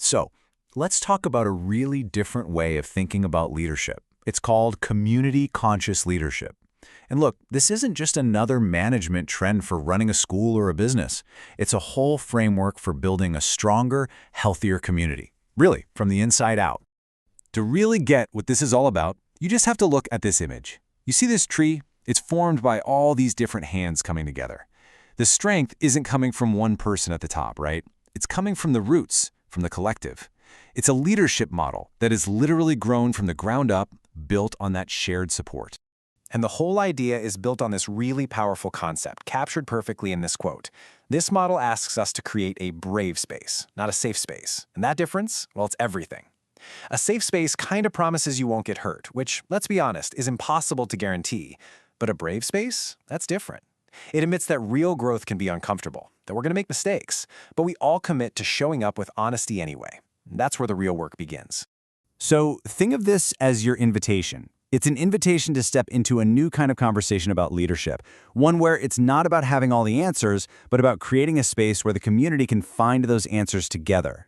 So, let's talk about a really different way of thinking about leadership. It's called community-conscious leadership. And look, this isn't just another management trend for running a school or a business. It's a whole framework for building a stronger, healthier community. Really, from the inside out. To really get what this is all about, you just have to look at this image. You see this tree? It's formed by all these different hands coming together. The strength isn't coming from one person at the top, right? It's coming from the roots, from the collective. It's a leadership model that is literally grown from the ground up, built on that shared support. And the whole idea is built on this really powerful concept, captured perfectly in this quote. This model asks us to create a brave space, not a safe space. And that difference, well, it's everything. A safe space kind of promises you won't get hurt, which, let's be honest, is impossible to guarantee. But a brave space? That's different. It admits that real growth can be uncomfortable, that we're going to make mistakes, but we all commit to showing up with honesty anyway. That's where the real work begins. So think of this as your invitation. It's an invitation to step into a new kind of conversation about leadership, one where it's not about having all the answers, but about creating a space where the community can find those answers together.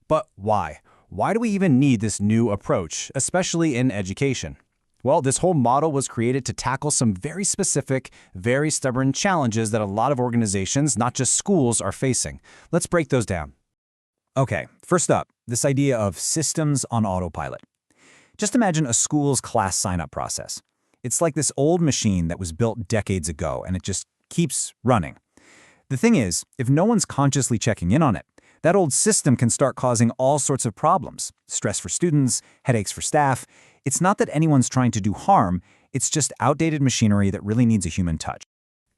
But why? Why do we even need this new approach, especially in education? Well, this whole model was created to tackle some very specific, very stubborn challenges that a lot of organizations, not just schools, are facing. Let's break those down. Okay, first up, this idea of systems on autopilot. Just imagine a school's class sign-up process. It's like this old machine that was built decades ago, and it just keeps running. The thing is, if no one's consciously checking in on it, that old system can start causing all sorts of problems. Stress for students, headaches for staff. It's not that anyone's trying to do harm, it's just outdated machinery that really needs a human touch.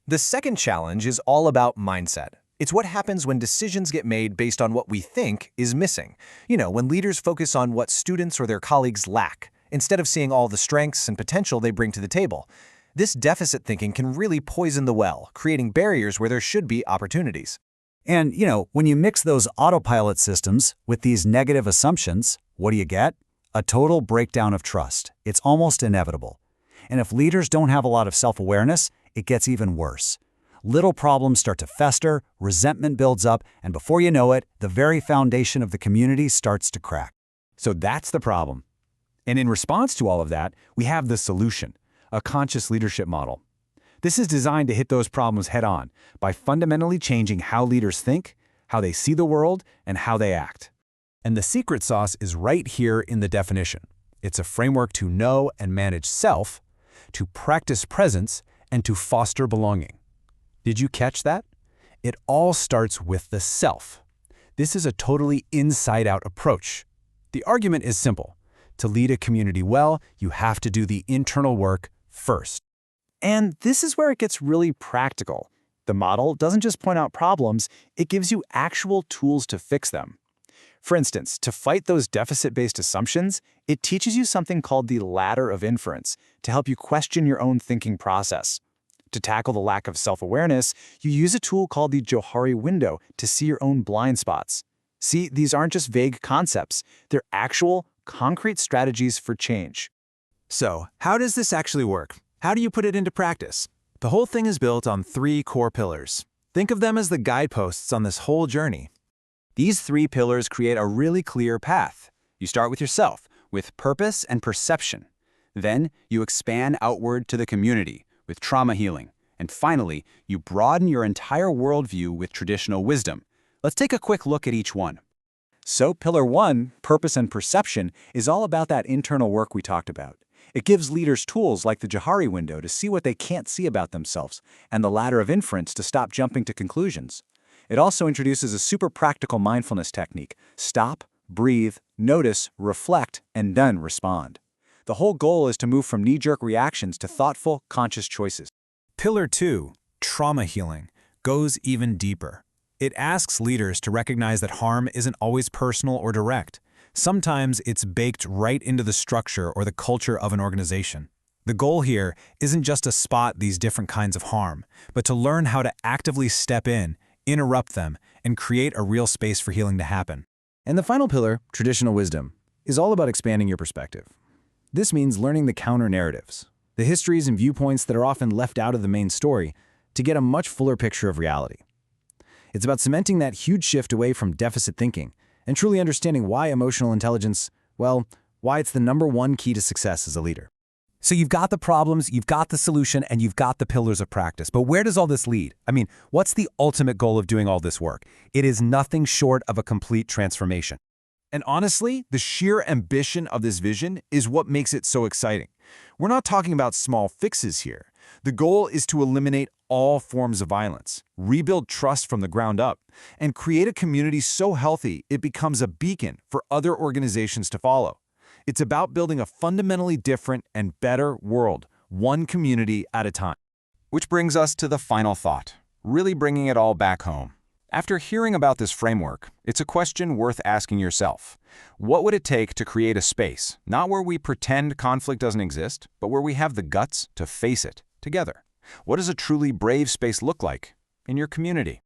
The second challenge is all about mindset. It's what happens when decisions get made based on what we think is missing. When leaders focus on what students or their colleagues lack, instead of seeing all the strengths and potential they bring to the table. This deficit thinking can really poison the well, creating barriers where there should be opportunities. And, when you mix those autopilot systems with these negative assumptions, what do you get? A total breakdown of trust. It's almost inevitable. And if leaders don't have a lot of self-awareness, it gets even worse. Little problems start to fester, resentment builds up, and before you know it, the very foundation of the community starts to crack. So that's the problem. And in response to all of that, we have the solution, a conscious leadership model. This is designed to hit those problems head-on by fundamentally changing how leaders think, how they see the world, and how they act. And the secret sauce is right here in the definition. It's a framework to know and manage self, to practice presence, and to foster belonging. Did you catch that? It all starts with the self. This is a totally inside-out approach. The argument is simple. To lead a community well, you have to do the internal work first. And this is where it gets really practical. The model doesn't just point out problems, it gives you actual tools to fix them. For instance, to fight those deficit-based assumptions, it teaches you something called the ladder of inference to help you question your own thinking process. To tackle the lack of self-awareness, you use a tool called the Johari window to see your own blind spots. See, these aren't just vague concepts. They're actual, concrete strategies for change. So, how does this actually work? How do you put it into practice? The whole thing is built on 3 core pillars. Think of them as the guideposts on this whole journey. These 3 pillars create a really clear path. You start with yourself, with purpose and perception. Then, you expand outward to the community, with trauma healing. And finally, you broaden your entire worldview with traditional wisdom. Let's take a quick look at each one. So Pillar 1, Purpose and Perception, is all about that internal work we talked about. It gives leaders tools like the Johari window to see what they can't see about themselves, and the ladder of inference to stop jumping to conclusions. It also introduces a super practical mindfulness technique. Stop, breathe, notice, reflect, and then respond. The whole goal is to move from knee-jerk reactions to thoughtful, conscious choices. Pillar 2, trauma healing, goes even deeper. It asks leaders to recognize that harm isn't always personal or direct. Sometimes it's baked right into the structure or the culture of an organization. The goal here isn't just to spot these different kinds of harm, but to learn how to actively step in, interrupt them, and create a real space for healing to happen. And the final pillar, traditional wisdom, is all about expanding your perspective. This means learning the counter-narratives, the histories and viewpoints that are often left out of the main story, to get a much fuller picture of reality. It's about cementing that huge shift away from deficit thinking and truly understanding why emotional intelligence, well, why it's the #1 key to success as a leader. So you've got the problems, you've got the solution, and you've got the pillars of practice. But where does all this lead? I mean, what's the ultimate goal of doing all this work? It is nothing short of a complete transformation. And honestly, the sheer ambition of this vision is what makes it so exciting. We're not talking about small fixes here. The goal is to eliminate all forms of violence, rebuild trust from the ground up, and create a community so healthy it becomes a beacon for other organizations to follow. It's about building a fundamentally different and better world, one community at a time. Which brings us to the final thought, really bringing it all back home. After hearing about this framework, it's a question worth asking yourself. What would it take to create a space, not where we pretend conflict doesn't exist, but where we have the guts to face it together? What does a truly brave space look like in your community?